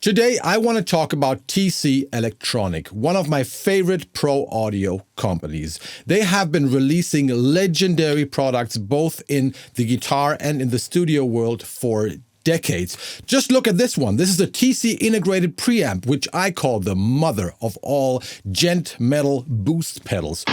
Today, I want to talk about TC Electronic, one of my favorite pro audio companies. They have been releasing legendary products both in the guitar and in the studio world for decades. Just look at this one. This is the TC integrated preamp, which I call the mother of all gent metal boost pedals.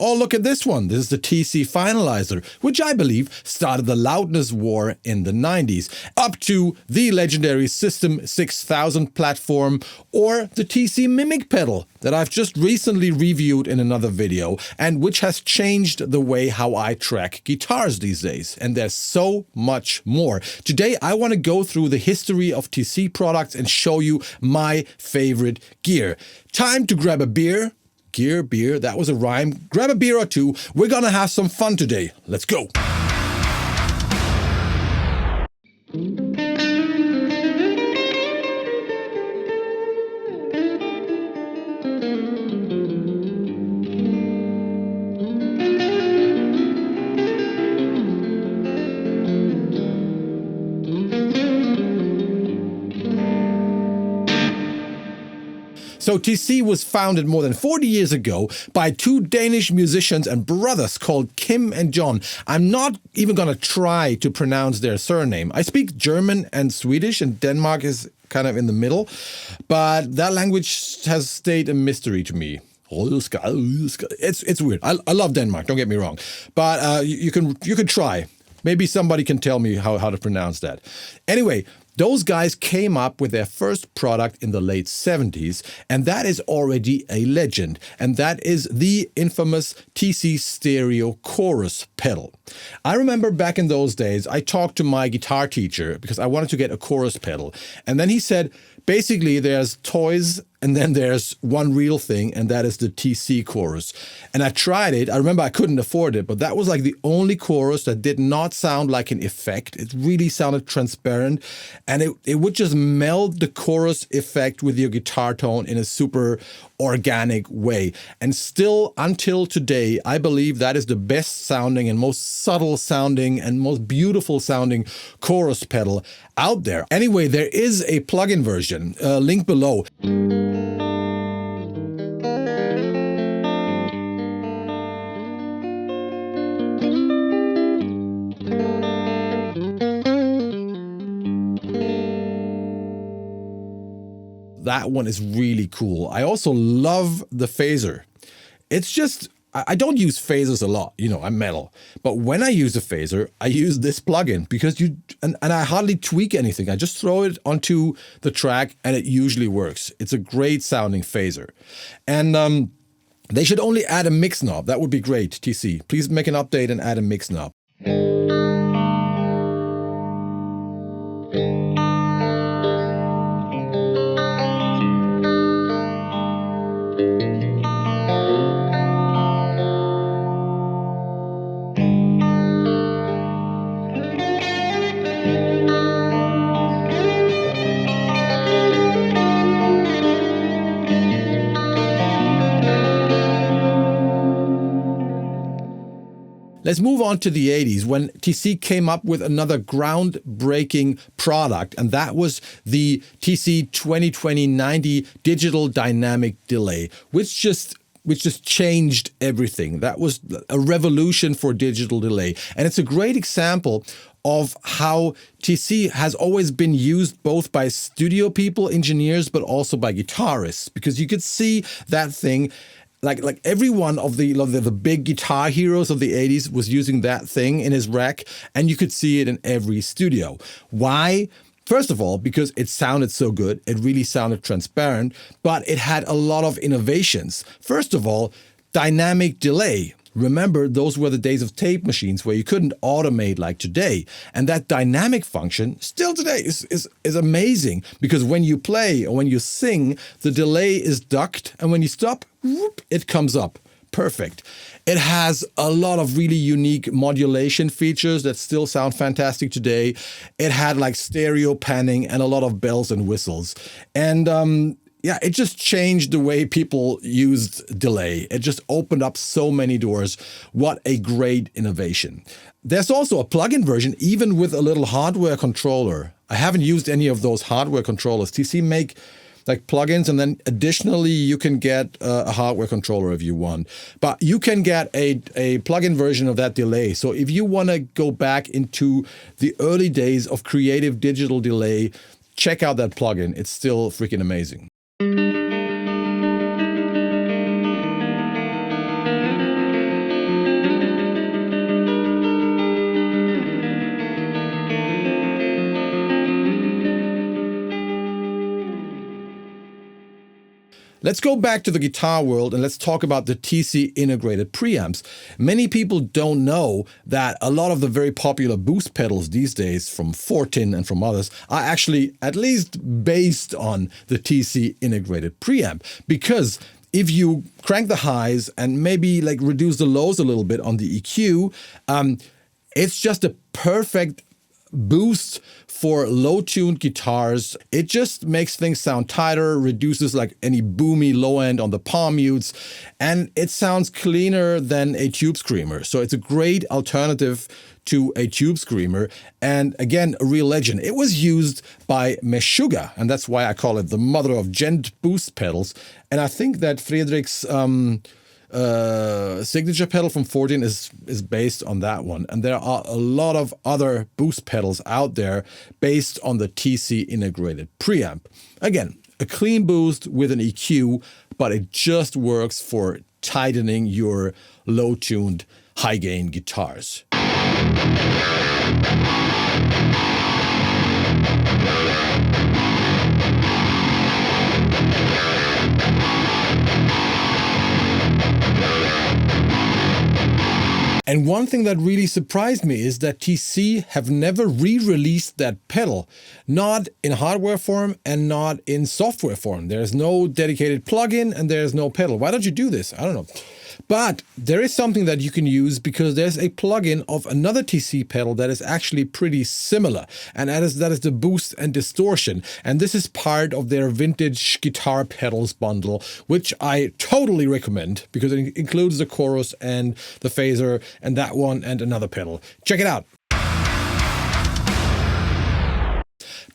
Oh, look at this one. This is the TC Finalizer, which I believe started the loudness war in the 90s, up to the legendary System 6000 platform or the TC Mimic pedal that I've just recently reviewed in another video and which has changed the way how I track guitars these days. And there's so much more. Today, I want to go through the history of TC products and show you my favorite gear. Time to grab a beer. Beer, that was a rhyme. Grab a beer or two. We're gonna have some fun today. Let's go. So TC was founded more than 40 years ago by two Danish musicians and brothers called Kim and John. I'm not even going to try to pronounce their surname. I speak German and Swedish, and Denmark is kind of in the middle, but that language has stayed a mystery to me. It's weird. I love Denmark, don't get me wrong, but you can try. Maybe somebody can tell me how to pronounce that. Anyway, those guys came up with their first product in the late 70s, and that is already a legend, and that is the infamous TC Stereo Chorus pedal. I remember back in those days, I talked to my guitar teacher because I wanted to get a chorus pedal, and then he said, basically there's toys and then there's one real thing, and that is the TC chorus. And I tried it. I remember I couldn't afford it, but that was like the only chorus that did not sound like an effect. It really sounded transparent, and it would just meld the chorus effect with your guitar tone in a super organic way. And still, until today, I believe that is the best sounding and most subtle sounding and most beautiful sounding chorus pedal out there. Anyway, there is a plugin version, link below. That one is really cool. I also love the phaser. It's just, I don't use phasers a lot, you know, I'm metal. But when I use a phaser, I use this plugin because and I hardly tweak anything. I just throw it onto the track and it usually works. It's a great sounding phaser. And they should only add a mix knob. That would be great, TC. Please make an update and add a mix knob. Let's move on to the 80s when TC came up with another groundbreaking product, and that was the TC 2020-90 digital dynamic delay, which just changed everything. That was a revolution for digital delay. And it's a great example of how TC has always been used both by studio people, engineers, but also by guitarists, because you could see that thing. Like every one of the big guitar heroes of the 80s was using that thing in his rack, and you could see it in every studio. Why? First of all, because it sounded so good. It really sounded transparent, but it had a lot of innovations. First of all, dynamic delay. Remember, those were the days of tape machines where you couldn't automate like today. And that dynamic function still today is amazing, because when you play or when you sing, the delay is ducked, and when you stop, whoop, it comes up. Perfect. It has a lot of really unique modulation features that still sound fantastic today. It had like stereo panning and a lot of bells and whistles. And yeah, it just changed the way people used delay. It just opened up so many doors. What a great innovation. There's also a plug-in version, even with a little hardware controller. I haven't used any of those hardware controllers. TC make like plugins, and then additionally you can get a hardware controller if you want. But you can get a plug-in version of that delay. So if you want to go back into the early days of creative digital delay, check out that plugin. It's still freaking amazing. Let's go back to the guitar world and let's talk about the TC integrated preamps. Many people don't know that a lot of the very popular boost pedals these days from Fortin and from others are actually at least based on the TC integrated preamp. Because if you crank the highs and maybe like reduce the lows a little bit on the EQ, it's just a perfect boost for low-tuned guitars. It just makes things sound tighter, reduces like any boomy low end on the palm mutes, and it sounds cleaner than a tube screamer. So it's a great alternative to a tube screamer, and again, a real legend. It was used by Meshuggah, and that's why I call it the mother of gent boost pedals. And I think that Friedrich's signature pedal from Fortin is based on that one. And there are a lot of other boost pedals out there based on the TC integrated preamp. Again, a clean boost with an EQ, but it just works for tightening your low-tuned, high-gain guitars. And one thing that really surprised me is that TC have never re-released that pedal, not in hardware form and not in software form. There's no dedicated plugin and there's no pedal. Why don't you do this? I don't know. But there is something that you can use because there's a plugin of another TC pedal that is actually pretty similar. And that is the boost and distortion. And this is part of their vintage guitar pedals bundle, which I totally recommend because it includes the chorus and the phaser and that one and another pedal. Check it out.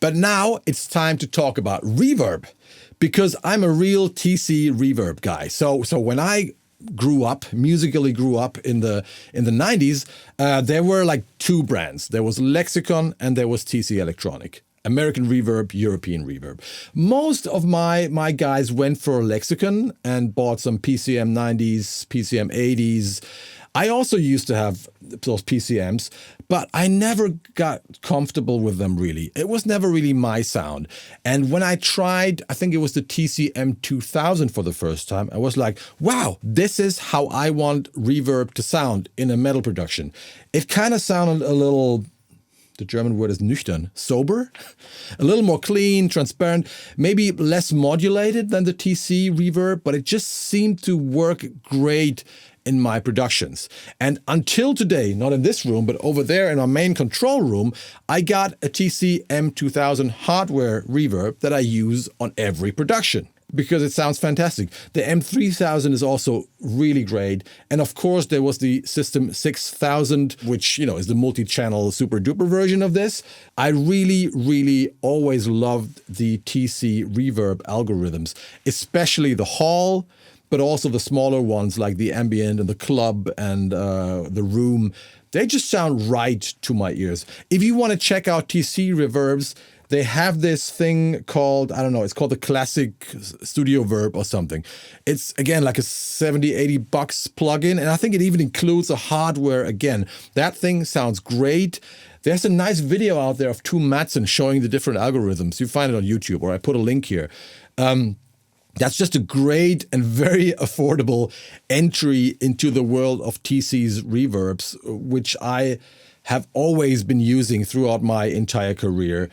But now it's time to talk about reverb because I'm a real TC reverb guy. So when I musically grew up in the 90s, there were like two brands. There was Lexicon and there was TC Electronic. American Reverb, European Reverb. Most of my guys went for Lexicon and bought some PCM 90s, PCM 80s. I also used to have those PCMs, but I never got comfortable with them really. It was never really my sound. And when I tried, I think it was the TCM 2000 for the first time, I was like, wow, this is how I want reverb to sound in a metal production. It kind of sounded a little, the German word is nüchtern, sober, a little more clean, transparent, maybe less modulated than the TC reverb, but it just seemed to work great in my productions. And until today, not in this room, but over there in our main control room, I got a TC M2000 hardware reverb that I use on every production because it sounds fantastic. The M3000 is also really great. And of course, there was the System 6000, which, is the multi-channel super duper version of this. I really, really always loved the TC reverb algorithms, especially the hall, but also the smaller ones like the ambient and the club and the room. They just sound right to my ears. If you want to check out TC Reverbs, they have this thing called, I don't know, it's called the Classic Studio Verb or something. It's, again, like a $70-80 plugin, and I think it even includes a hardware again. That thing sounds great. There's a nice video out there of two Madsen showing the different algorithms. You find it on YouTube, or I put a link here. That's just a great and very affordable entry into the world of TC's reverbs, which I have always been using throughout my entire career.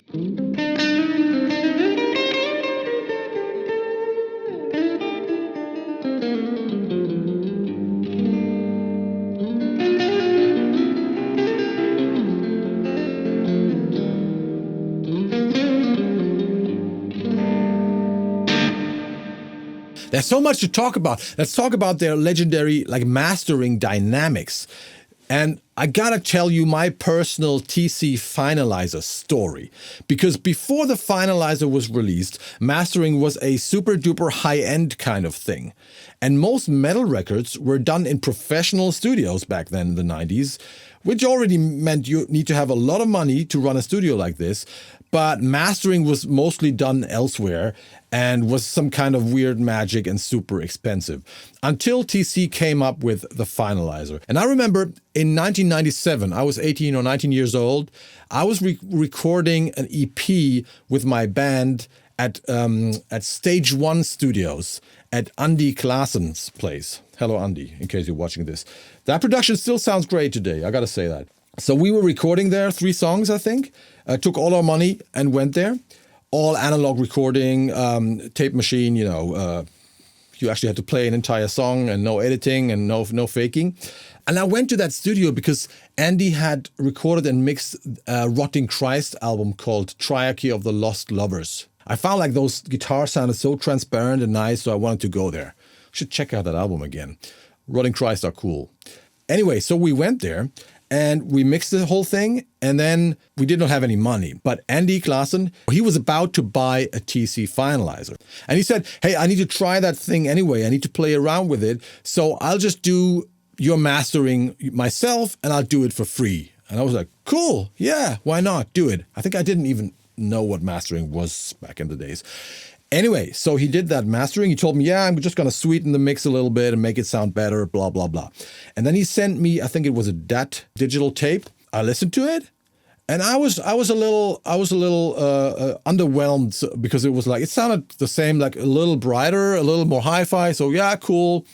There's so much to talk about. Let's talk about their legendary like mastering dynamics. And I gotta tell you my personal TC Finalizer story. Because before the Finalizer was released, mastering was a super duper high-end kind of thing. And most metal records were done in professional studios back then in the 90s, which already meant you need to have a lot of money to run a studio like this. But mastering was mostly done elsewhere and was some kind of weird magic and super expensive. Until TC came up with the Finalizer. And I remember in 1997, I was 18 or 19 years old, I was recording an EP with my band at Stage 1 Studios at Andy Klassen's place. Hello, Andy, in case you're watching this. That production still sounds great today, I gotta say that. So we were recording there, 3 songs, I think. Took all our money and went there. All analog recording, tape machine, you know. You actually had to play an entire song and no editing and no faking. And I went to that studio because Andy had recorded and mixed a Rotting Christ album called Triarchy of the Lost Lovers. I found like those guitars sounded so transparent and nice, so I wanted to go there. Should check out that album again. Rotting Christ are cool. Anyway, so we went there. And we mixed the whole thing, and then we did not have any money. But Andy Klassen, he was about to buy a TC Finalizer. And he said, hey, I need to try that thing anyway. I need to play around with it. So I'll just do your mastering myself, and I'll do it for free. And I was like, cool, yeah, why not? Do it. I think I didn't even know what mastering was back in the days. Anyway, so he did that mastering. He told me, yeah, I'm just going to sweeten the mix a little bit and make it sound better, blah, blah, blah. And then he sent me, I think it was a DAT digital tape. I listened to it and I was a little underwhelmed because it was like, it sounded the same, like a little brighter, a little more hi-fi. So yeah, cool.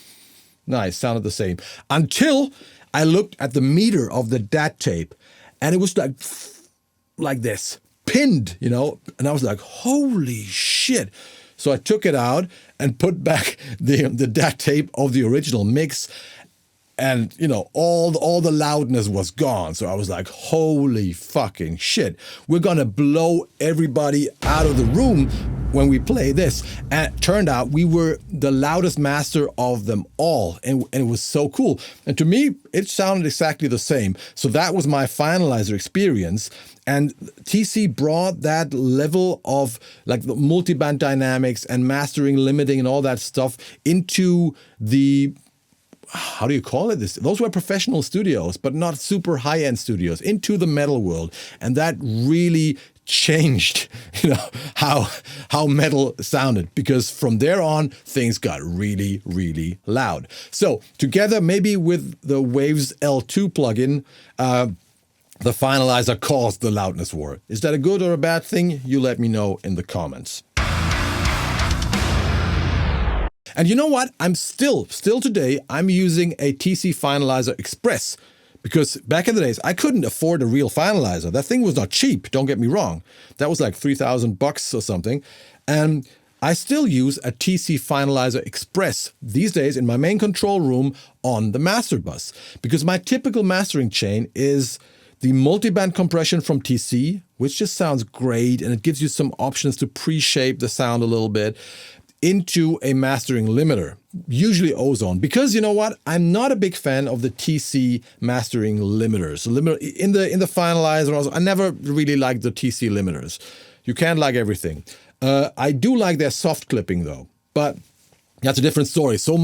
Nice. Sounded the same until I looked at the meter of the DAT tape and it was like this. Pinned, you know, and I was like, holy shit. So I took it out and put back the DAT tape of the original mix and, you know, all the loudness was gone. So I was like, holy fucking shit. We're gonna blow everybody out of the room when we play this. And it turned out we were the loudest master of them all. And it was so cool. And to me, it sounded exactly the same. So that was my Finalizer experience. And TC brought that level of like the multiband dynamics and mastering, limiting and all that stuff into the, how do you call it this? Those were professional studios, but not super high-end studios, into the metal world. And that really changed, you know, how metal sounded, because from there on, things got really, really loud. So together, maybe with the Waves L2 plugin, the Finalizer caused the loudness war. Is that a good or a bad thing? You let me know in the comments. And you know what? I'm still today, I'm using a TC Finalizer Express. Because back in the days, I couldn't afford a real Finalizer. That thing was not cheap, don't get me wrong. That was like $3,000 or something. And I still use a TC Finalizer Express these days in my main control room on the master bus. Because my typical mastering chain is the multiband compression from TC, which just sounds great, and it gives you some options to pre-shape the sound a little bit, into a mastering limiter, usually ozone. Because you know what? I'm not a big fan of the TC mastering limiters. In the Finalizer, I never really liked the TC limiters. You can't like everything. I do like their soft clipping though, but that's a different story. So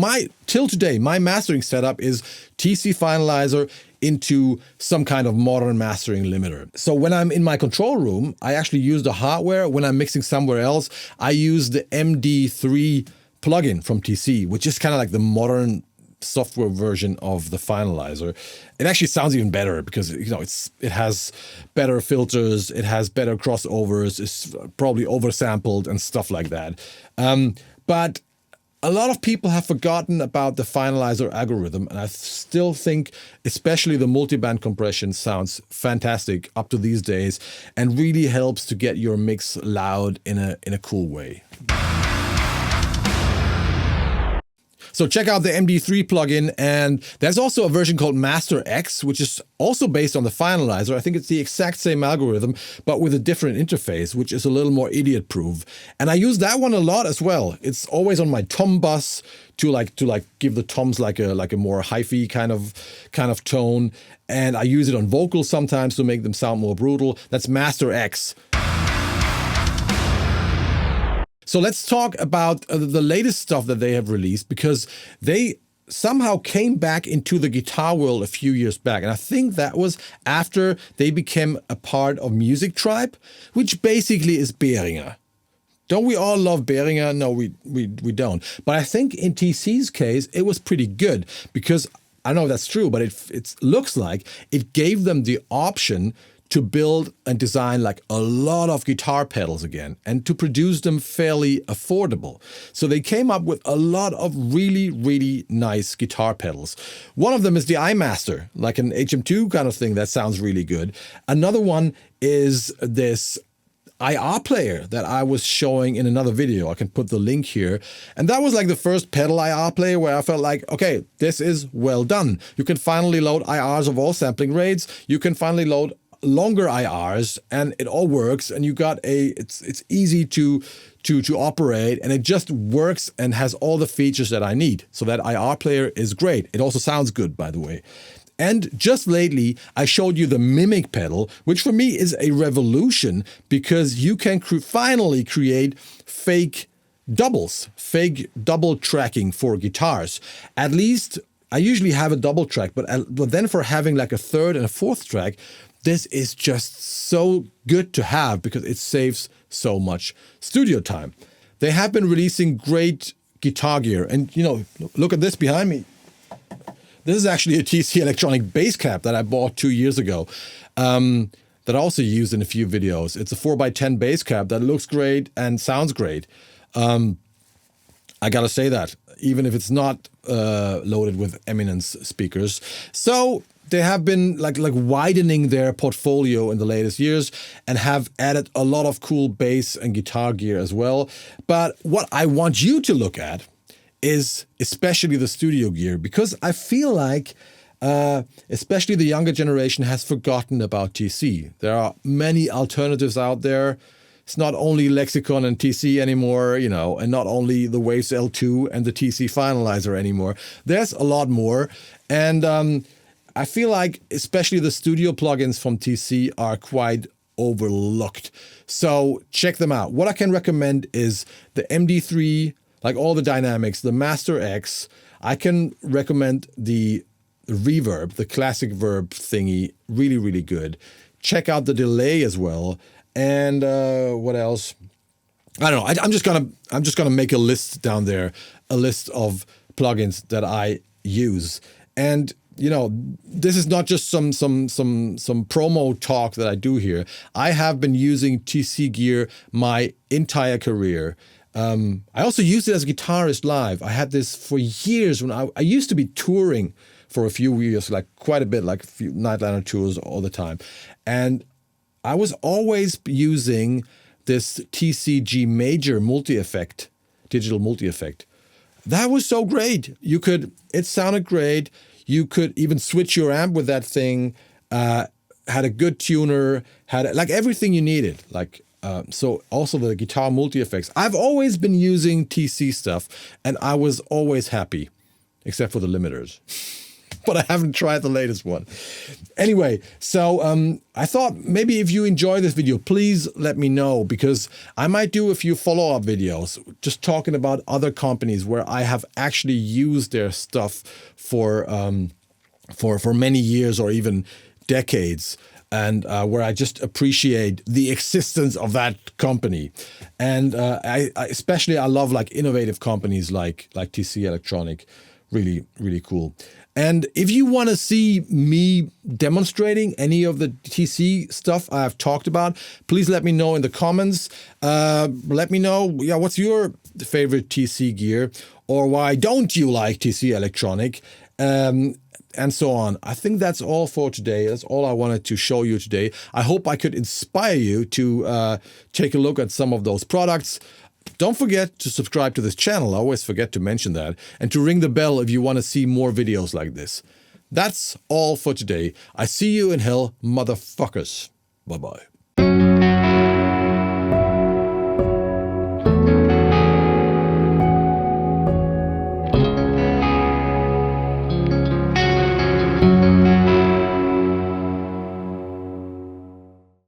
till today, my mastering setup is TC Finalizer into some kind of modern mastering limiter. So when I'm in my control room, I actually use the hardware. When I'm mixing somewhere else, I use the MD3 plugin from TC, which is kind of like the modern software version of the Finalizer. It actually sounds even better because, you know, it has better filters, it has better crossovers, it's probably oversampled and stuff like that. But a lot of people have forgotten about the Finalizer algorithm, and I still think especially the multiband compression sounds fantastic up to these days and really helps to get your mix loud in a cool way. So check out the MD3 plugin, and there's also a version called Master X, which is also based on the Finalizer. I think it's the exact same algorithm, but with a different interface, which is a little more idiot-proof. And I use that one a lot as well. It's always on my tom bus to give the toms like a more hi-fi kind of tone. And I use it on vocals sometimes to make them sound more brutal. That's Master X. So let's talk about the latest stuff that they have released, because they somehow came back into the guitar world a few years back. And I think that was after they became a part of Music Tribe, which basically is Behringer. Don't we all love Behringer? No, we don't. But I think in TC's case, it was pretty good, because I know that's true, but it looks like it gave them the option to build and design like a lot of guitar pedals again, and to produce them fairly affordable. So they came up with a lot of really, really nice guitar pedals. One of them is the iMaster, like an HM2 kind of thing that sounds really good. Another one is this IR player that I was showing in another video. I can put the link here. And that was like the first pedal IR player where I felt like, okay, this is well done. You can finally load IRs of all sampling rates. You can finally load longer IRs, and it all works, and you got it's easy to operate, and it just works and has all the features that I need. So that IR player is great. It also sounds good, by the way. And just lately, I showed you the Mimic pedal, which for me is a revolution, because you can finally create fake doubles, fake double tracking for guitars. At least I usually have a double track, but then for having like a third and a fourth track, this is just so good to have, because it saves so much studio time. They have been releasing great guitar gear, and look at this behind me. This is actually a TC electronic bass cap that I bought 2 years ago, that I also used in a few videos. It's a 4x10 bass cap that looks great and sounds great. I gotta say that, even if it's not loaded with Eminence speakers. So they have been like widening their portfolio in the latest years, and have added a lot of cool bass and guitar gear as well. But what I want you to look at is especially the studio gear, because I feel like especially the younger generation has forgotten about TC. There are many alternatives out there. It's not only Lexicon and TC anymore, and not only the Waves L2 and the TC Finalizer anymore. There's a lot more. And I feel like especially the studio plugins from TC are quite overlooked. So check them out. What I can recommend is the MD3, like all the dynamics, the Master X. I can recommend the Reverb, the classic verb thingy, really, really good. Check out the delay as well. And what else? I don't know. I'm just gonna make a list down there, a list of plugins that I use. And this is not just some promo talk that I do here. I have been using TC gear my entire career. I also used it as a guitarist live. I had this for years when I used to be touring for a few years, like quite a bit, like a few Nightliner tours all the time. And I was always using this TCG Major multi-effect, digital multi-effect. That was so great. It sounded great. You could even switch your amp with that thing, had a good tuner, had like everything you needed. So also the guitar multi-effects. I've always been using TC stuff, and I was always happy, except for the limiters. But I haven't tried the latest one. Anyway, so I thought maybe if you enjoy this video, please let me know, because I might do a few follow-up videos just talking about other companies where I have actually used their stuff for many years or even decades, and where I just appreciate the existence of that company. And I especially love like innovative companies like TC Electronic. Really, really cool. And if you want to see me demonstrating any of the TC stuff I've talked about, please let me know in the comments. Let me know, what's your favorite TC gear, or why don't you like TC Electronic, and so on. I think that's all for today. That's all I wanted to show you today. I hope I could inspire you to take a look at some of those products. Don't forget to subscribe to this channel, I always forget to mention that, and to ring the bell if you want to see more videos like this. That's all for today. I see you in hell, motherfuckers. Bye-bye.